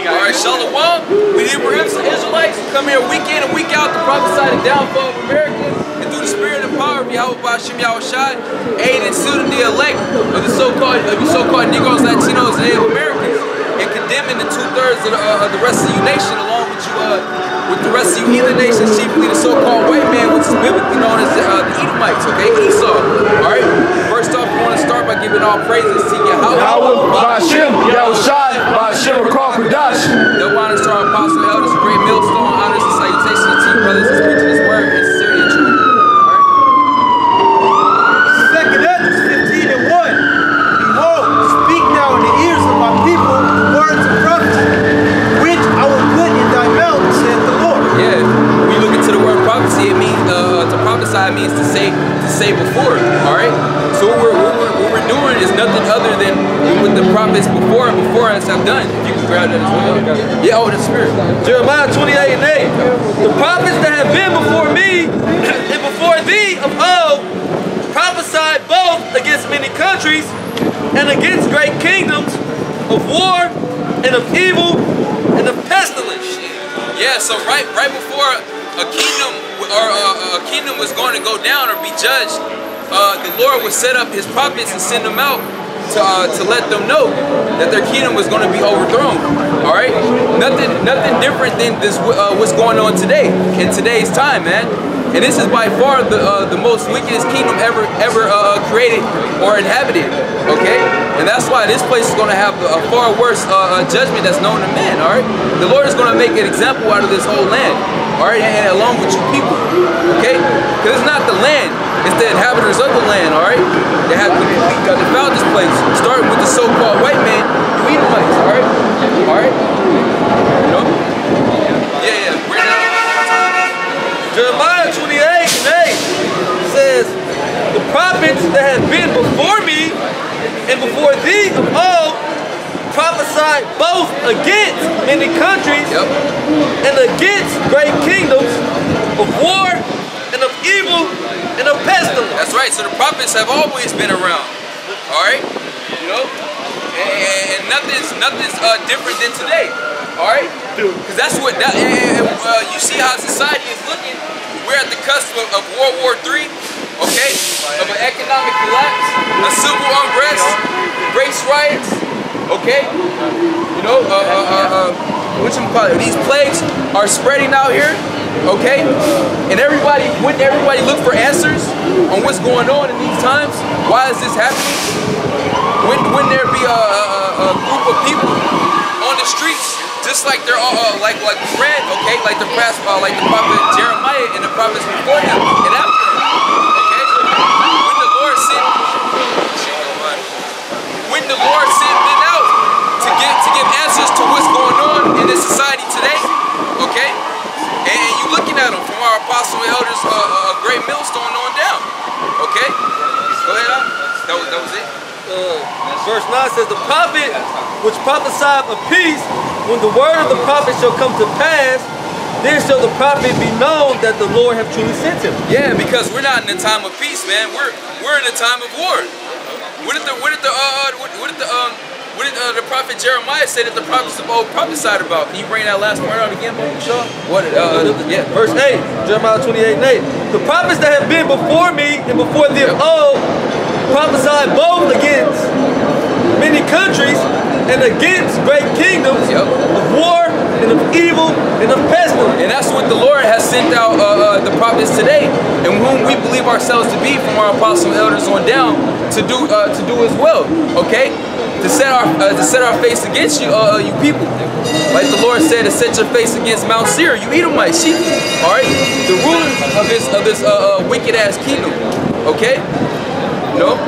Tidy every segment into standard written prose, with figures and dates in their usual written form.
Alright, Shalom. We Hebrews and Israelites come here week in and week out to prophesy the downfall of America and through the spirit and power of Yahweh Bashim Yahushai, aid and shielding the elect of the so-called Negroes, Latinos, and Native Americans, and condemning the 2/3 of the rest of you nation, along with the rest of you heathen nations, chiefly the so-called white man, which is biblically known as the Edomites, okay, Esau. Alright, first off, we want to start by giving all praises to Yahweh Bashim Yahushai, Bashim Krokadash. No honors to our apostle elders, a great millstone, honors and salutations to you brothers who preaching his word in sincerity and truth. Alright? 2 Edom 15:1. Behold, speak now in the ears of my people words of prophecy, which I will put in thy mouth, saith the Lord. Yeah, when you look into the word prophecy, it means to prophesy means to say before. Alright? So what we're doing is nothing other than what the prophets before us have done. If you can grab that as well. Yeah, oh, the spirit. Jeremiah 28:8. The prophets that have been before me and before thee of old prophesied both against many countries and against great kingdoms, of war and of evil and of pestilence. Yeah, so right before a kingdom was going to go down or be judged, the Lord would set up his prophets and send them out to let them know that their kingdom was going to be overthrown. All right, nothing different than this what's going on today in today's time, man. And this is by far the most wickedest kingdom ever created or inhabited. Okay, and that's why this place is going to have a far worse judgment that's known to man. All right, the Lord is going to make an example out of this whole land. All right, and along with you people. Okay, because it's not the land. It's the inhabitants of the land, all right? They have defiled this place, starting with the so-called white man, you Edomites, all right? All right? You know? Yeah. Jeremiah 28:8 says, the prophets that have been before me and before thee of old prophesied both against many countries and against great kingdoms, of war and of evil and of pestilence. That's right. So the prophets have always been around. All right, you know, and nothing's different than today. All right, because that's what you see how society is looking. We're at the cusp of World War III. Okay, of an economic collapse, a civil unrest, race riots. Okay, you know, these plagues are spreading out here. Okay, and wouldn't everybody look for answers on what's going on in these times? Why is this happening? Wouldn't there be a group of people on the streets, just like they're all like we read, okay, like the prophet Jeremiah and the prophets before him and after him. Okay, when the Lord sent men out to give answers to what's going on in this society today, okay. And you looking at them from our apostle elders, a great millstone on down. Okay? Go ahead, that was it. Verse 9 says, the prophet which prophesied of peace, when the word of the prophet shall come to pass, then shall the prophet be known that the Lord have truly sent him. Yeah, because we're not in the time of peace, man. We're in the time of war. What did the prophet Jeremiah say that the prophets of old prophesied about? Can you bring that last part out again, Shaw? Verse 8, Jeremiah 28:8. The prophets that have been before me and before thee of old prophesied both against many countries and against great kingdoms, of war and of evil and of pestilence. And that's what the Lord has sent out the prophets today, and whom we believe ourselves to be from our apostle elders on down to do as well. Okay, to set our face against you, you people. Like the Lord said, to set your face against Mount Seir, you Edomites, sheep. All right, the rulers of this wicked ass kingdom. Okay, you know,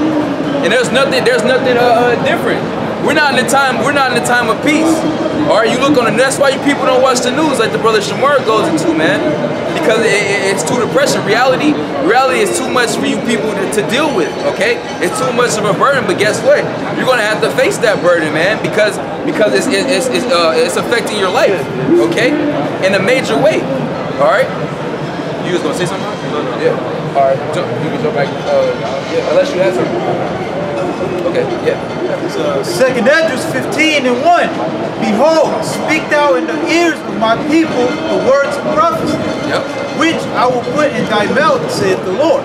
and there's nothing different. We're not in the time of peace. All right, you look on the. That's why you people don't watch the news like the brother Shamar goes into, man, because it's too depressing. Reality is too much for you people to deal with. Okay, it's too much of a burden. But guess what? You're gonna have to face that burden, man, because it's affecting your life. Okay, in a major way. All right. You was gonna say something? Yeah. All right. You can jump back. Yeah. Unless you have something. Okay. Yeah. Second Edom 15:1. Behold, speak thou in the ears of my people the words of prophecy, which I will put in thy mouth, saith the Lord.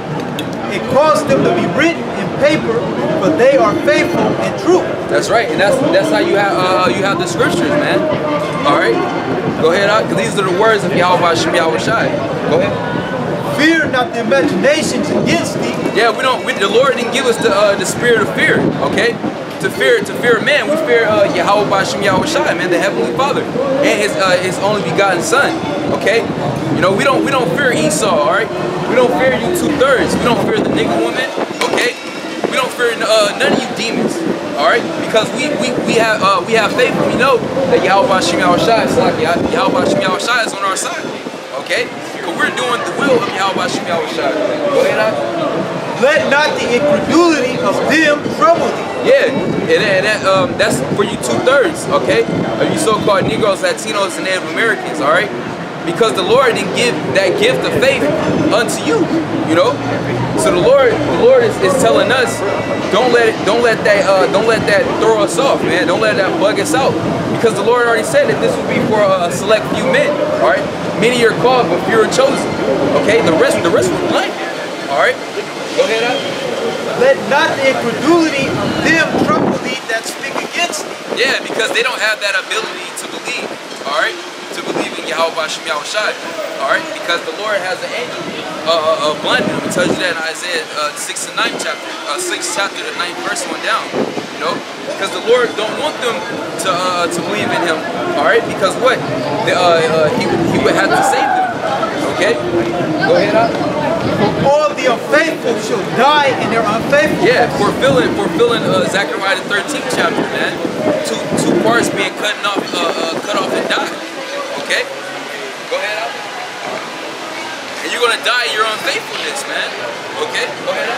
It caused them to be written in paper, but they are faithful and true. That's right, and that's how you have the scriptures, man. All right, go ahead, because these are the words of Yahweh Shem Yahweh Shai. Go ahead. Fear not the imaginations against thee. Yeah, the Lord didn't give us the spirit of fear, okay? To fear man, we fear Yahweh Shem Yahweh Shai, man, the Heavenly Father, and His only begotten Son, okay? You know, we don't fear Esau, all right? We don't fear you 2/3. We don't fear the nigga woman, okay? We don't fear none of you demons, all right? Because we have faith, and we know that Yahweh Shem Yahweh Shai is like Yahweh Shem Yahweh Shai is on our side, okay? But we're doing the will of Yahweh Shem Yahweh Shai. Go ahead, Let not the incredulity of them trouble thee. Yeah, and that's for you 2/3, okay? Of you so-called Negroes, Latinos, and Native Americans, all right? Because the Lord didn't give that gift of faith unto you, you know. So the Lord is telling us, don't let that throw us off, man. Don't let that bug us out, because the Lord already said that this will be for a select few men, all right? Many are called, but few are chosen. Okay, the rest were blank. All right, go ahead, Let not the incredulity of them trouble thee that speak against thee. Yeah, because they don't have that ability to believe. All right, to believe in Yahweh Shem Yahweh Shai. All right, because the Lord has an angel blinded them. It tells you that in Isaiah 6th and 9th chapter, 6th chapter, the 9th verse went down. You know, because the Lord don't want them to believe in Him. All right, because what? He would have to save them. Okay, go ahead, All the unfaithful shall die in their unfaithfulness. Yeah, fulfilling Zechariah the 13th chapter, man. Two parts being cut off and died. Okay, go ahead, and you're gonna die in your unfaithfulness, man. Okay, go ahead.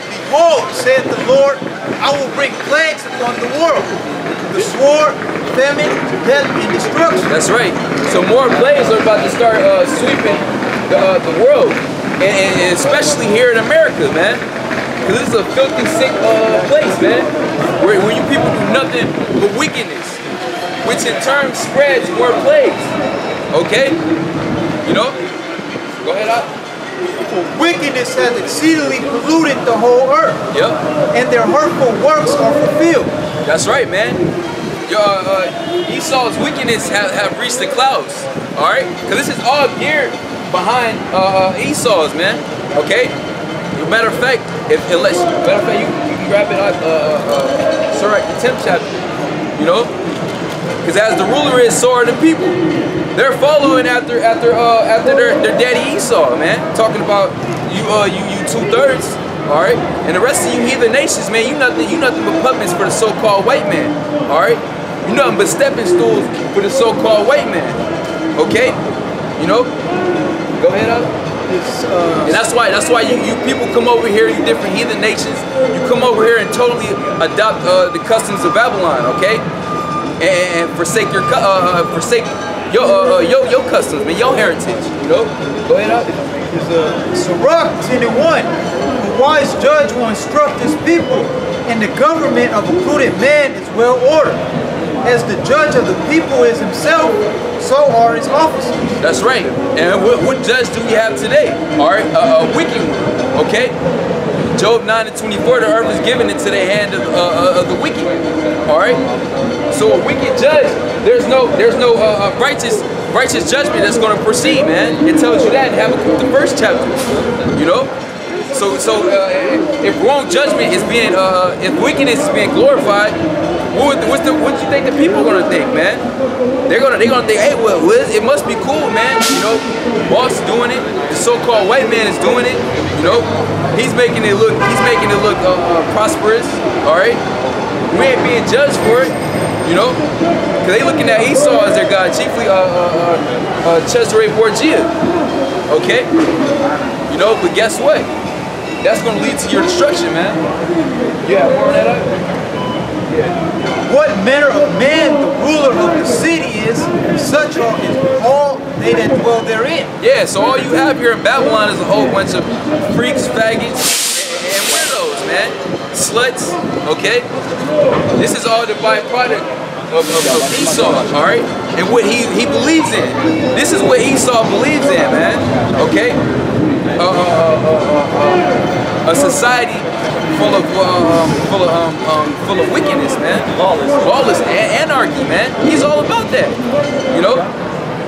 Behold, saith the Lord, I will bring plagues upon the world, the sword, famine, death, and destruction. That's right. So more plagues are about to start sweeping the world, and especially here in America, man. Because this is a filthy, sick place, man, where you people do nothing but wickedness, which in turn spreads more plagues. Okay, you know. Go ahead, For wickedness has exceedingly polluted the whole earth. Yep. And their hurtful works are fulfilled. That's right, man. Esau's wickedness have reached the clouds. All right, because this is all geared behind Esau's, man. Okay. Matter of fact, you can grab it up. Sorry, the 10th chapter. You know, because as the ruler is, so are the people. They're following after their daddy Esau, man. Talking about you 2/3, all right. And the rest of you heathen nations, man, you nothing but puppets for the so-called white man, all right. You nothing but stepping stools for the so-called white man, okay. You know, go ahead up. And that's why you people come over here, you different heathen nations. You come over here and totally adopt the customs of Babylon, okay, and forsake your your customs, man, your heritage, you know? Go ahead up. Sirach 10:1. The wise judge will instruct his people, and the government of a prudent man is well ordered. As the judge of the people is himself, so are his officers. That's right. And what judge do we have today? All right, a wicked one, okay? Job 9:24, the earth is given into the hand of the wicked. All right. So a wicked judge, there's no righteous judgment that's going to proceed, man. It tells you that in Habakkuk, the 1st chapter. You know. So if wrong judgment is being, if wickedness is being glorified, what do you think the people are gonna think, man? They're gonna think, hey, well, it must be cool, man. You know, boss doing it, the so-called white man is doing it. You know, he's making it look prosperous. All right, we ain't being judged for it. You know, because they looking at Esau as their god, chiefly Cesare Borgia. Okay, you know, but guess what? That's going to lead to your destruction, man. Yeah, more on that up? Yeah. What manner of man the ruler of the city is, such are all they that dwell therein. Yeah, so all you have here in Babylon is a whole bunch of freaks, faggots, and weirdos, man. sluts, okay? This is all the byproduct of Esau, all right? And what he believes in. This is what Esau believes in, man, okay? A society full of wickedness, man. Lawless, anarchy, man. He's all about that, you know?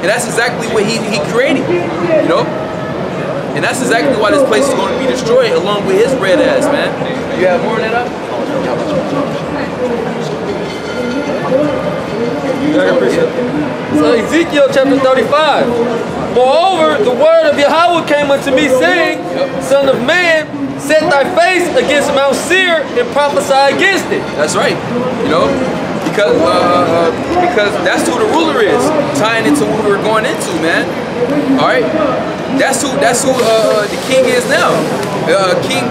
And that's exactly what he created, you know? And that's exactly why this place is going to be destroyed along with his red ass, man. You have more than that up? So Ezekiel chapter 35. Moreover, the word of Yahweh came unto me, saying, Son of man, set thy face against Mount Seir and prophesy against it. That's right, you know, because that's who the ruler is, tying into what we're going into, man. All right, that's who the king is now. King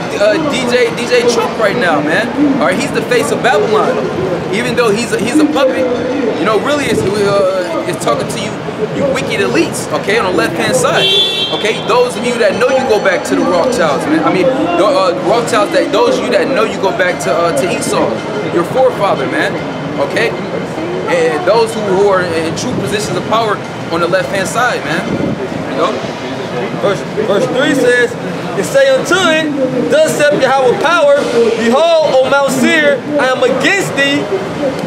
DJ Trump right now, man. All right, he's the face of Babylon. Even though he's a puppet, you know, really it's talking to you wicked elites, okay, on the left-hand side. Okay, those of you that know you go back to the Rothschilds, man. I mean, the Rothschilds, those of you that know you go back to Esau, your forefather, man. Okay, and those who are in true positions of power on the left-hand side, man. You know. Verse 3 says, and say unto it, thus saith Yahweh power, behold, O Mount Seir, I am against thee,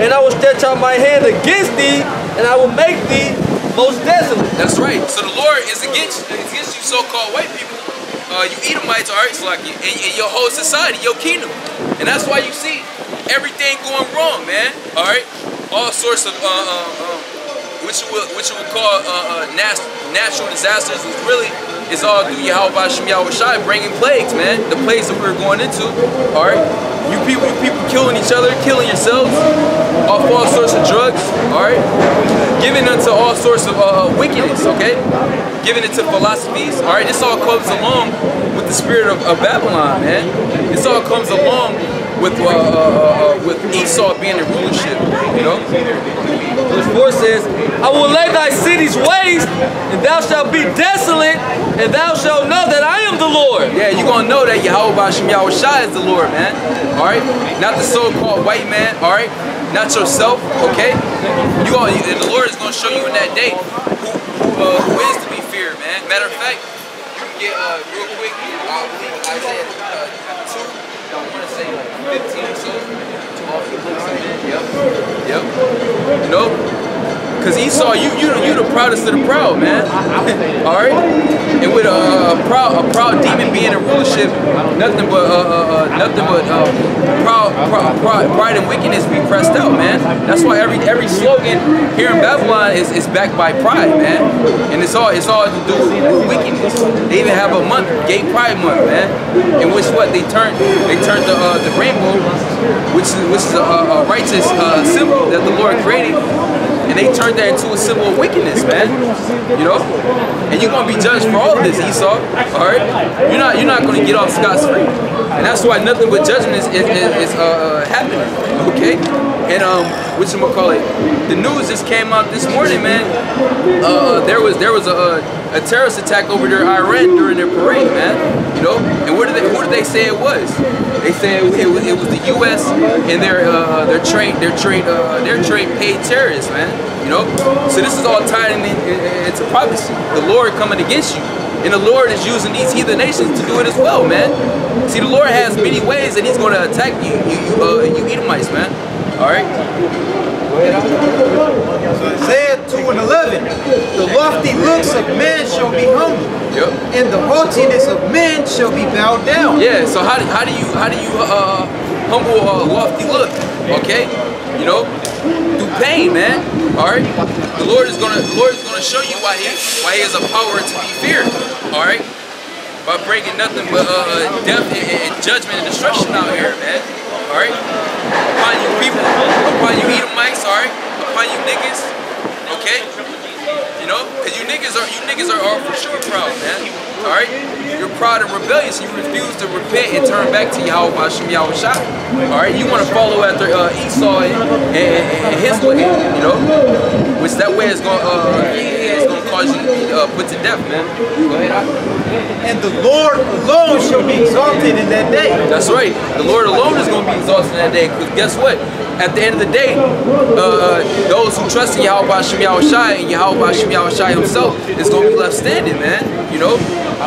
and I will stretch out my hand against thee, and I will make thee most desolate. That's right. So the Lord is against you so-called white people. You Edomites, all right, so like in your whole society, your kingdom. And that's why you see everything going wrong, man. All right? All sorts of which you would call natural disasters, is really it's all through Yahweh Shai bringing plagues, man. The plagues that we're going into. All right, you people killing each other, killing yourselves, off all sorts of drugs. All right, giving unto all sorts of wickedness. Okay, giving it to philosophies. All right, this all comes along with the spirit of Babylon, man. This all comes along with Esau being in rulership, you know. Verse 4 says, I will lay thy cities waste, and thou shalt be desolate, and thou shalt know that I am the Lord. Yeah, you're going to know that Yahweh Shai is the Lord, man. All right? Not the so-called white man, all right? Not yourself, okay? And the Lord is going to show you in that day who is to be feared, man. Matter of fact, you can get real quick, I believe Isaiah 2. I want to say like 15 or so. Yep. You know? Because Esau, you the proudest of the proud, man. All right? And with a proud demon being in rulership, nothing but pride and wickedness be pressed out, man. That's why every slogan here in Babylon is backed by pride, man. And it's all to do with wickedness. They even have a month, Gay Pride Month, man. In which they turned the rainbow, which is a righteous symbol that the Lord created. And they turned that into a symbol of wickedness, man. You know? And you're gonna be judged for all of this, Esau. Alright? You're not gonna get off scot-free. And that's why nothing but judgment is happening. Okay? And whatchamacallit, the news just came out this morning, man. There was a terrorist attack over there in Iran during their parade, man. You know? And who did they say it was? They said it was the U.S. and their trained paid terrorists, man. You know, so this is all tied into prophecy. The Lord coming against you, and the Lord is using these heathen nations to do it as well, man. See, the Lord has many ways that He's going to attack you Edomites, man. All right. Go ahead. So Isaiah 2:11, the lofty looks of men shall be humble. Yep. And the haughtiness of men shall be bowed down. Yeah. So how do you humble a lofty look? Okay. You know, through pain, man. All right. The Lord is gonna show you why he has a power to be feared. All right. By bringing nothing but death and judgment and destruction out here, man. All right. Upon you people, upon you Edomites, all right. Upon you niggas. Okay. You know, cause you niggas are for sure proud, man. All right, you're proud and rebellious. You refuse to repent and turn back to Yahweh Hashem Yahweh Shai. All right, you want to follow after Esau and his way, you know, which that way is going to cause you to be put to death, man. Go ahead. And the Lord alone shall be exalted in that day. That's right. The Lord alone is going to be exalted in that day. Because guess what? At the end of the day, those who trust in Yahweh Hashem Yahweh Shai and Yahweh Hashem Yahweh Shai himself is going to be left standing, man. You know,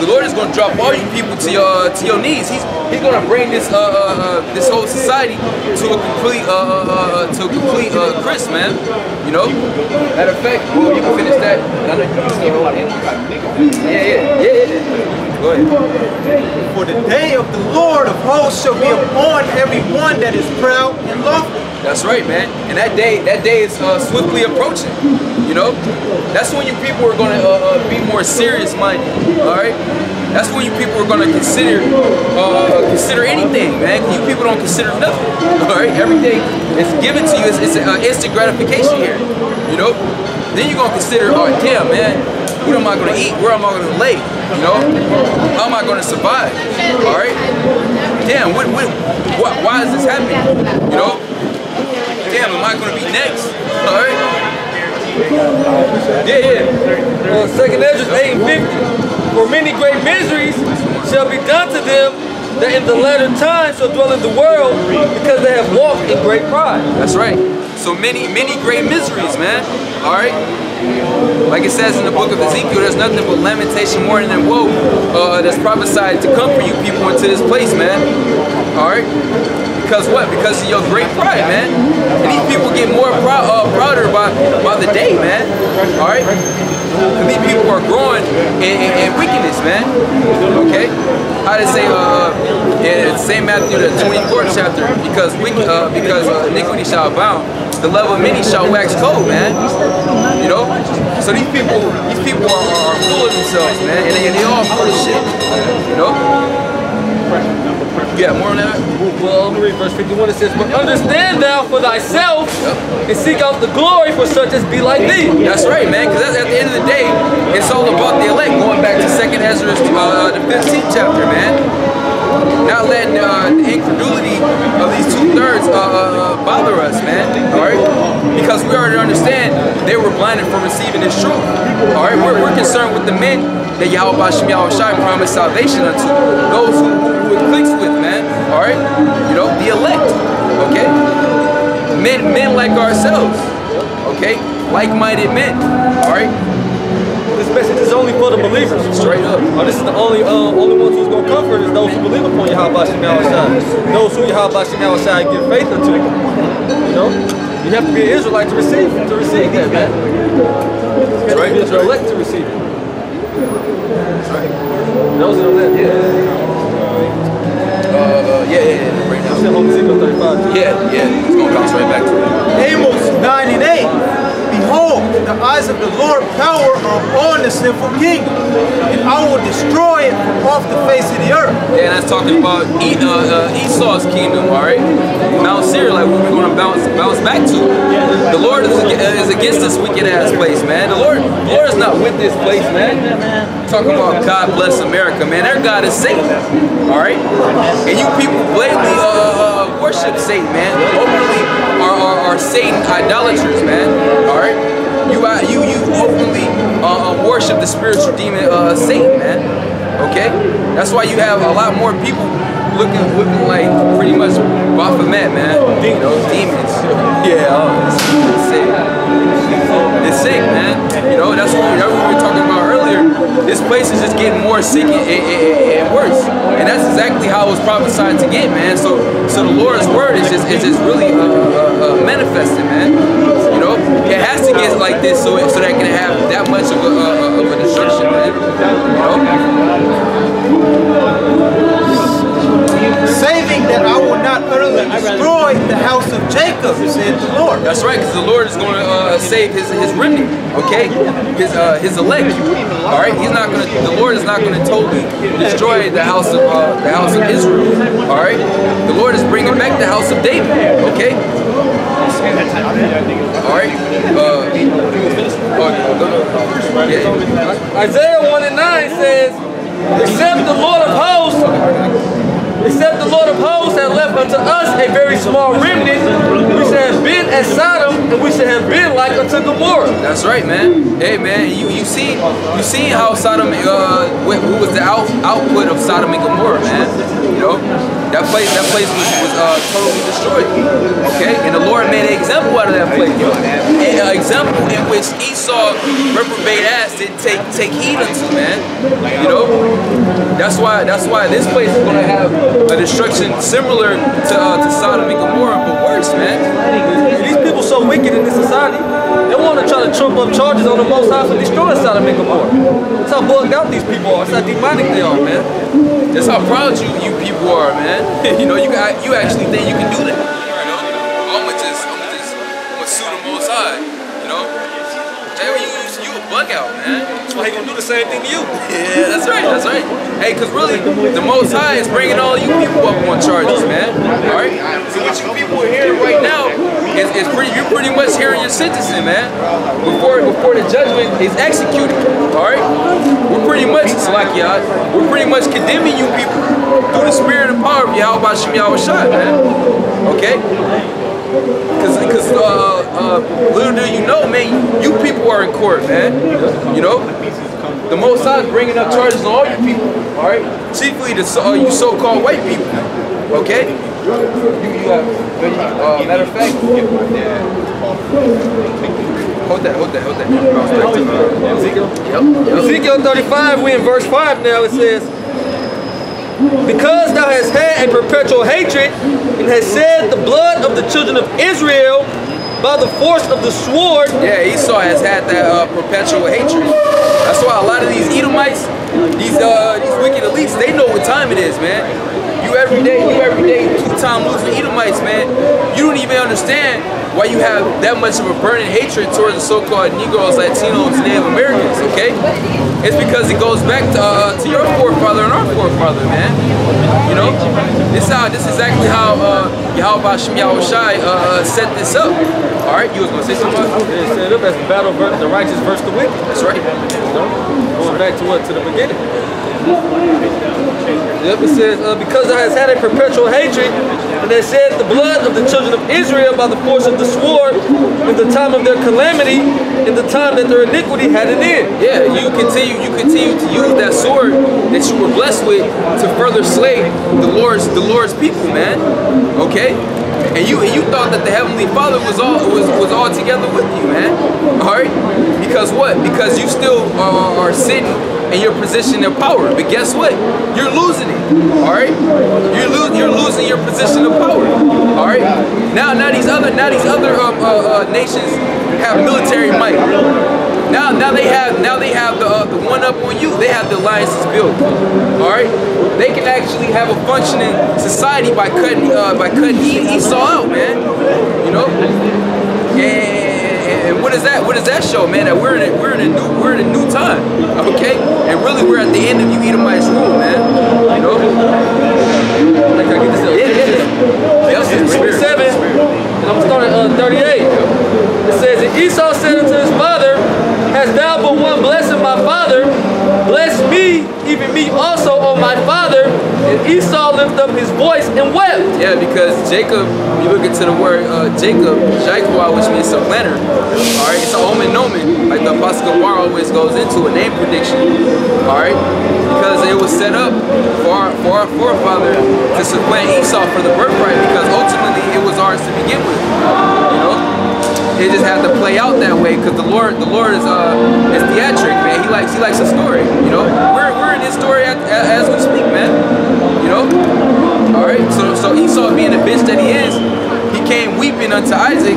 the Lord is going to drop all you people to your knees. He's going to bring this this whole society to a complete crisp, man. You know. Matter of fact, well, you can finish that. I know you can still hold it. Yeah. Go ahead. For the day of the Lord of hosts shall be upon every one that is proud and lofty. That's right, man. And that day is swiftly approaching. You know, that's when you people are going to be more serious-minded. All right, that's when you people are going to consider anything, man. You people don't consider nothing. All right, everything is given to you. It's instant gratification here. You know, then you're going to consider, oh damn, man, what am I going to eat? Where am I going to lay? You know, how am I going to survive? All right, damn, why is this happening? You know. Damn, am I going to be next? All right. Yeah. Second Ezra 8:50. For many great miseries shall be done to them that in the latter time shall dwell in the world, because they have walked in great pride. That's right. So many great miseries, man. All right. Like it says in the book of Ezekiel, there's nothing but lamentation, mourning, and woe that's prophesied to come for you people into this place, man. All right. Because what? Because of your great pride, man. And these people get more prouder by the day, man. All right? And these people are growing in wickedness, man. Okay? How did it say in St. Matthew, the 24th chapter, because iniquity shall abound, the love of many shall wax cold, man. You know? So these people are full of themselves, man. And they all full of shit. You know? Yeah, more on that? Well, let me read verse 51. It says, but understand thou for thyself and seek out the glory for such as be like thee. That's right, man, because at the end of the day, it's all about the elect. Going back to 2nd Ezra, the 15th chapter, man. Not letting the incredulity of these 2/3 bother us, man. All right? Because we already understand they were blinded from receiving this truth. All right? We're concerned with the men that Yahweh Hashem Yahweh Shai promised salvation unto. Those who it clicks with, man. All right? You know, the elect. Okay? Men like ourselves. Okay? Like-minded men. All right? This message is only for the believers. Straight up. This is the only ones who's going to comfort is those who believe upon Yahweh Hashem Yahweh Shai. Those who Yahweh Hashem Yahweh Shai give faith unto. You know? You have to be an Israelite to receive that, man. That's right. You have to be an elect to receive it. That's right. Those are elect, Yeah, right now. Ezekiel 35. Yeah, it's going to bounce right back to it. Amos 9:8. Behold, the eyes of the Lord power are on the sinful kingdom, and I will destroy it from off the face of the earth. Yeah, and that's talking about Esau's kingdom, all right? Mount Seir, like what we're going to bounce back to. The Lord is against this wicked ass place, man. The Lord is not with this place, man. Talking about God bless America, man. Their God is Satan, all right? And you people blatantly worship Satan, man. Openly are Satan idolaters, man. All right, you openly worship the spiritual demon Satan, man. Okay, that's why you have a lot more people looking like pretty much Baphomet, man. You know, demons. Yeah, it's sick. It's sick, man. You know, that's what we were talking about earlier. This place is just getting more sick and worse, and that's exactly how it was prophesied to get, man. So the Lord's word is just really manifested, man. You know, it has to get like this so that it can have that much of a destruction, man. You know. Saving that I will not utterly destroy the house of Jacob, said the Lord. That's right, because the Lord is going to save his remnant, okay, his elect. All right, the Lord is not going to totally destroy the house of Israel. All right, the Lord is bringing back the house of David. Okay. All right. Isaiah 1:9 says, except the Lord of hosts, hath left unto us a very small remnant, we should have been as Sodom, and we should have been like unto Gomorrah. That's right, man. Hey, man, you see how Sodom, what was the output of Sodom and Gomorrah, man? You know, that place was totally destroyed. Okay, and the Lord made an example out of that place. An example in which Esau, reprobate ass, didn't take heed unto, man. You know, that's why this place is gonna have a destruction similar to Sodom and Gomorrah, but worse, man. These people so wicked in this society, they want to try to trump up charges on the Most High for destroying Sodom and Gomorrah. That's how bugged out these people are. That's how demonic they are, man. That's how proud you people are, man. You know, you actually think you can do that. You know, I'm gonna sue the Most High. You know, hey, you a bug out, man. That's why he gonna do the same thing to you. Yeah, that's right. Hey, cause really, the Most High is bringing all you people up on charges, man. All right. So what you people are hearing right now is you're pretty much hearing your sentencing, man. Before the judgment is executed. All right. We're pretty much condemning you people through the spirit and power of Yahweh Bashem Yahweh Shai, man. Okay. Because little do you know, man, you people are in court, man. You know, the Most High is bringing up charges on all you people, all right? Chiefly you so-called white people, okay? You have, matter of fact, hold that. Ezekiel? Yep. Ezekiel 35, we in verse 5 now, it says, because thou hast had a perpetual hatred, and hast shed the blood of the children of Israel by the force of the sword. Yeah, Esau has had that perpetual hatred. That's why a lot of these Edomites, these wicked elites, they know what time it is, man. You every day, two-time losing Edomites, man. You don't even understand why you have that much of a burning hatred towards the so-called Negroes, Latinos, Native Americans, okay? It's because it goes back to your forefather and our forefather, man. You know, this is exactly how Yahweh Bashem Yahweh Shai set this up. All right, you was gonna say something? It set up as the battle versus the righteous versus the wicked. That's right. Going back to what? To the beginning. Yep, it says, because thou hast had a perpetual hatred, and they shed the blood of the children of Israel by the force of the sword in the time of their calamity, in the time that their iniquity had an end. Yeah, you continue to use that sword that you were blessed with to further slay the Lord's people, man. Okay? And you thought that the Heavenly Father was all together with you, man. Alright? Because what? Because you still are sitting in your position of power. But guess what? You're losing it. Alright? You're losing your position of power. Alright? Now these other nations have military might. Now they have the one up on you. They have the alliances built. All right, they can actually have a functioning society by cutting Esau out, man. You know, and what does that show, man? That we're in a new time, okay? And really, we're at the end of you Edomites rule, man. You know. Like I get this. 27, and I'm starting at 38. It says, and Esau said unto his father, hast thou but one blessing, my father? Bless me, even me also, O my father. And Esau lifted up his voice and wept. Yeah, because Jacob, you look into the word Jacob, which means supplanter. All right, it's an omen nomen, like the Apostle Gabar always goes into a name prediction. All right, because it was set up for our forefather to supplant Esau for the birthright, because ultimately it was ours to begin with. You know. It just had to play out that way because the Lord is theatric, man. He likes a story, you know. We're in this story as we speak, man. You know. All right. So Esau, being the bitch that he is, he came weeping unto Isaac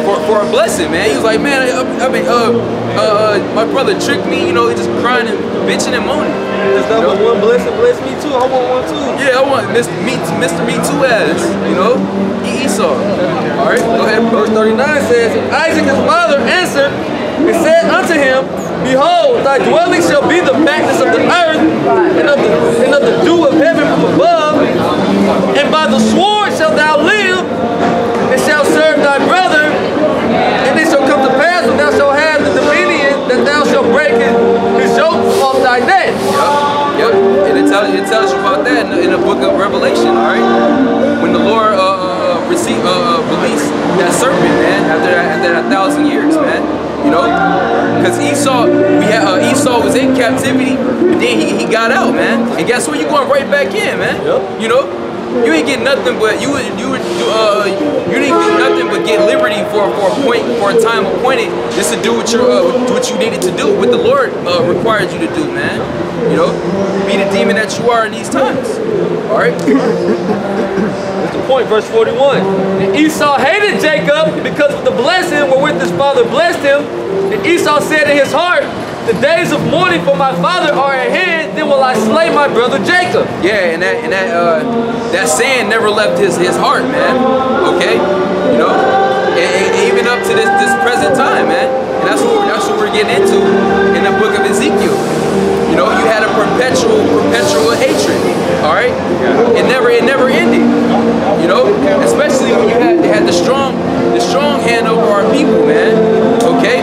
for a blessing, man. He was like, man, my brother tricked me, you know. He just crying and bitching and moaning. Is that one blessing? Bless me too. I want one too. Yeah, I want Mr. Me Too ass, you know. Esau. All right, go ahead. Verse 39 says, Isaac his father answered and said unto him, behold, thy dwelling shall be the fatness of the earth and of the dew of heaven from above, and by the sword shalt thou live, and shalt serve thy brother, and it shall come to pass when thou shalt have the dominion that thou shalt break his yoke off thy neck. Yep. release that serpent, man, after that 1,000 years, man. You know, because Esau was in captivity, but then he got out, man. And guess what? You going right back in, man. Yep. You know, you ain't get nothing, but you didn't do nothing but get liberty for a time appointed, just to do what you needed to do, what the Lord required you to do, man. You know, be the demon that you are in these times. All right. That's the point, verse 41. And Esau hated Jacob because of the blessing wherewith his father blessed him. And Esau said in his heart, the days of mourning for my father are at hand, then will I slay my brother Jacob. Yeah, and that saying never left his heart, man. Okay, you know, and even up to this present time, man. And that's what we're getting into in the book of Ezekiel. You know, you had a perpetual hatred. All right, it never ended. You know, especially when they had the strong hand over our people, man. Okay,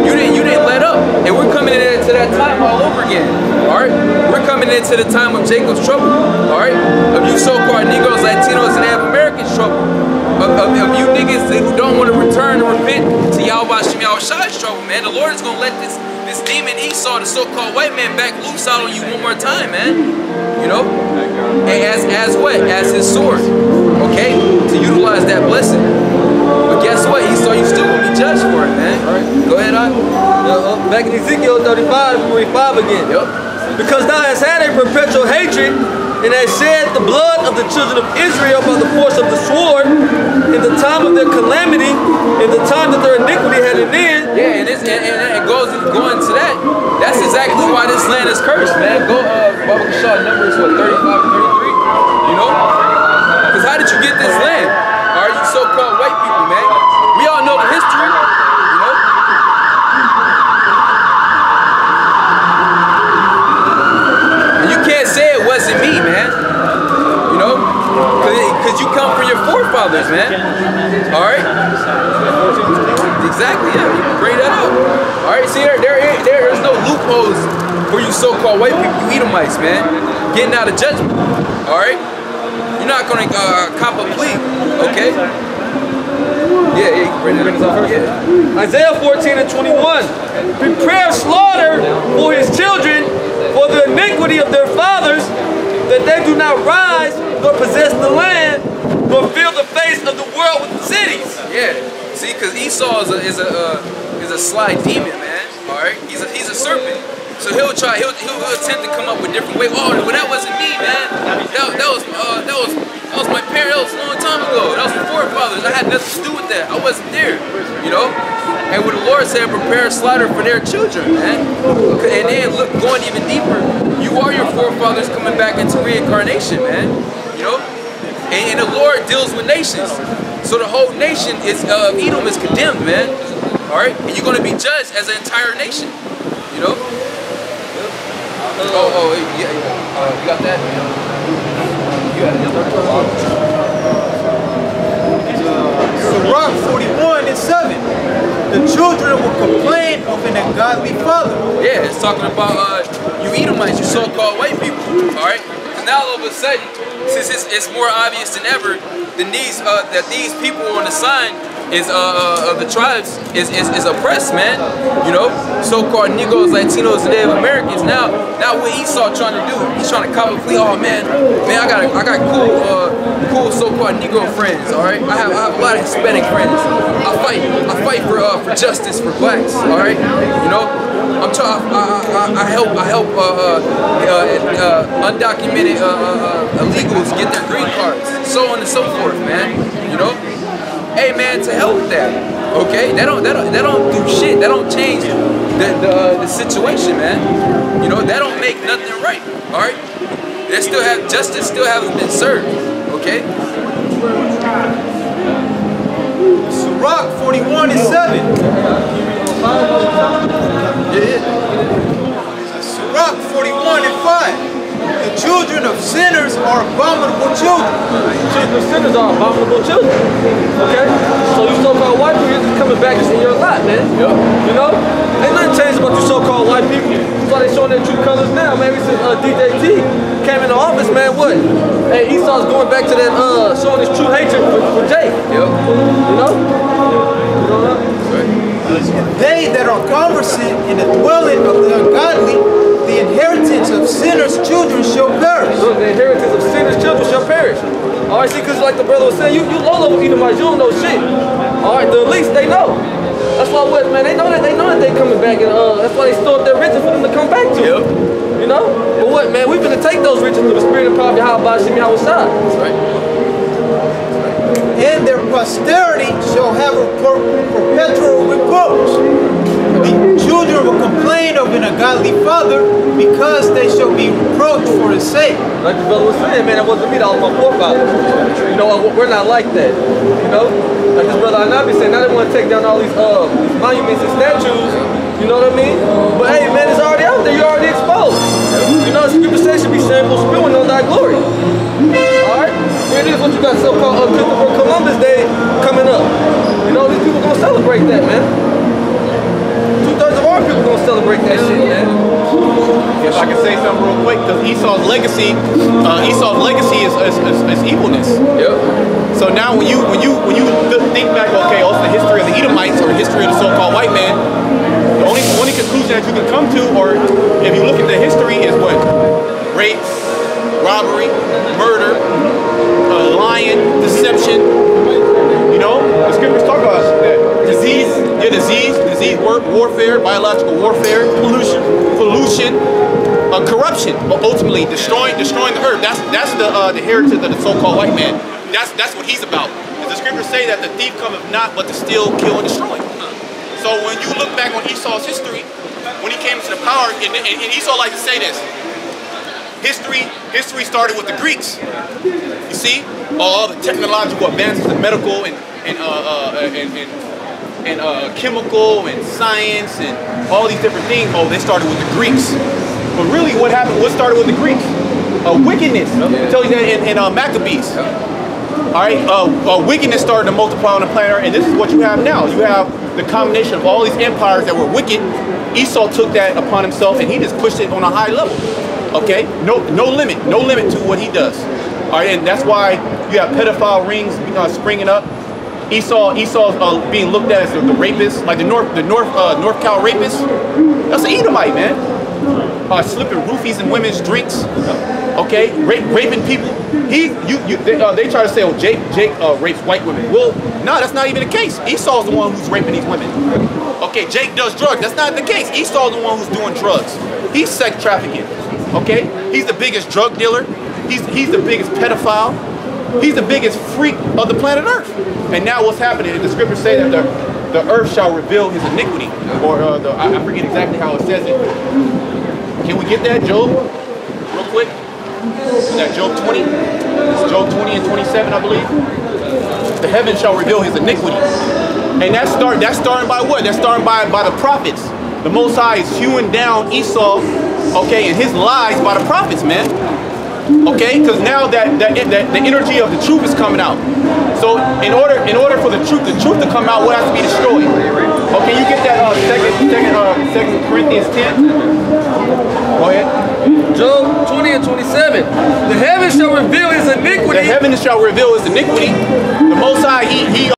you didn't let up, and we're coming into that time all over again. All right, we're coming into the time of Jacob's trouble. All right, of you so-called Negroes, Latinos, and Native Americans trouble. Of you niggas who don't want to return and repent to Yahweh Shem Shai's trouble, man. The Lord is gonna let this demon Esau, the so-called white man, back loose out on you one more time, man. You know, as what? As his sword. Okay, to utilize that blessing. But guess what? Esau, you still gonna be judged for it, man. All right, go ahead, on. Back in Ezekiel 35, we read 5 again. Yep. Because thou hast had a perpetual hatred, and hast shed the blood of the children of Israel by the force of the sword, in the time of their calamity, in the time that their iniquity had an end. Yeah, and it going to that. That's exactly why this land is cursed, man. Go, Baba Kashaw, numbers what, 35 and 33? You know? Because how did you get this land? All right, you so-called white people, man. We all know the history, you know? And you can't say it wasn't me, man. You know? Because you come from your forefathers, man. All right? Exactly, yeah. You can bring that up. All right, see, there's no loopholes for you so-called white people, you Edomites, man. Getting out of judgment. All right? You're not going to cop a plea, okay? Yeah, you can bring that up. Yeah. Isaiah 14 and 21. Prepare slaughter for his children for the iniquity of their fathers, that they do not rise nor possess the land, nor fill the face of the world with cities. Yeah, see, because Esau is a sly demon, man. All right, he's a serpent. So he'll attempt to come up with different ways. Oh, well, that wasn't me, man. That was my parents. That was a long time ago. That was my forefathers. I had nothing to do with that. I wasn't there, you know. And what the Lord said, prepare slaughter for their children, man. And then look, going even deeper, you are your forefathers coming back into reincarnation, man. You know. And the Lord deals with nations. So the whole nation Edom is condemned, man. All right, and you're going to be judged as an entire nation. You know. Yeah. You got that? You got it. Sirach 41 and 7. The children will complain of an ungodly father. Yeah, it's talking about you Edomites, you so-called white people. All right. Because now all of a sudden, since it's more obvious than ever, that these people on the sign of the tribes is oppressed, man. You know, so-called Negroes, Latinos, and Native Americans. Now what Esau trying to do? He's trying to cop a plea. Oh man, I got cool so-called Negro friends. All right, I have a lot of Hispanic friends. I fight for justice for blacks. All right, you know. I help undocumented illegals get their green cards, so on and so forth, man. You know, hey man, to hell with that. Okay, that don't do shit. That don't change the situation, man. You know, that don't make nothing right. All right, justice still haven't been served. Okay. Sirach 41 and 7. Sirach 41 and 5. The children of sinners are abominable children. Children of sinners are abominable children. Okay? So you so-called white people, you're just coming back in your lot, man. Yep. You know? Ain't nothing changed about you so-called white people. why they showing their true colors now, man. Since DJT came into office, man, what? Hey, Esau's going back to that, showing his true hatred for Jake. Yep. You know? They that are conversant in the dwelling of the ungodly, the inheritance of sinners' children shall perish. Look, the inheritance of sinners' children shall perish. Alright, see, because like the brother was saying, you low-level Edomites, you don't know shit. Alright, the elites, they know. That's why what, man, they know that they coming back, and that's why they store up their riches for them to come back to. Yep. You know? But what, man, we're gonna take those riches through the spirit of power of Yahweh Shemi Hawashai. That's right. And their posterity shall have a perpetual reproach. The children will complain of an ungodly father because they shall be reproached for his sake. Like the brother was saying, man, that wasn't me, that was my forefathers. You know, we're not like that. You know? Like this brother Anabi said, now they want to take down all these monuments and statues. You know what I mean? But hey, man, it's already out there. You're already exposed. You know, the scripture says should be shameful spewing on thy glory. Alright? Here it is, what you got so-called Christopher Columbus Day coming up. You know, these people gonna celebrate that, man. 2/3 of our people gonna celebrate that shit, man. If I can say something real quick, because Esau's legacy is evilness. Yep. So now when you think back, okay, also the history of the Edomites or the history of the so-called white man, the only conclusion that you can come to, or if you look at the history, is what? Rape, robbery, murder, lying, deception. You know, the scriptures talk about that. Disease, warfare, biological warfare, pollution, corruption, but ultimately destroying the earth. That's the heritage of the so-called white man. That's what he's about. The scriptures say that the thief cometh not but to steal, kill, and destroy. So when you look back on Esau's history, when he came into the power, and Esau likes to say this, history started with the Greeks. You see, all the technological advances in medical and chemical and science and all these different things. Oh, they started with the Greeks. But really, what happened? What started with the Greeks? Wickedness. I tell you that in Maccabees. All right, wickedness started to multiply on the planet, and this is what you have now. You have the combination of all these empires that were wicked. Esau took that upon himself, and he just pushed it on a high level. Okay, no limit to what he does. All right, and that's why you have pedophile rings springing up. Esau's being looked at as the rapist, like the North Cal rapist. That's an Edomite, man. Slipping roofies in women's drinks. Okay, raping people. They try to say, oh, Jake rapes white women. Well, no, that's not even the case. Esau's the one who's raping these women. Okay, Jake does drugs. That's not the case. Esau's the one who's doing drugs. He's sex trafficking. Okay, he's the biggest drug dealer. He's the biggest pedophile. He's the biggest freak of the planet Earth. And now what's happening? The scriptures say that the earth shall reveal his iniquity. Or I forget exactly how it says it. Can we get that, Job? Real quick. Is that Job 20? It's Job 20 and 27, I believe. The heavens shall reveal his iniquity. And that's starting by what? That's starting by the prophets. The Most High is hewing down Esau, okay, and his lies by the prophets, man. Okay, because now that the energy of the truth is coming out. So in order for the truth to come out, what has to be destroyed? Okay, you get that Second Corinthians 10. Go ahead. Job 20 and 27. The heavens shall reveal his iniquity. The heavens shall reveal his iniquity. The Most High, he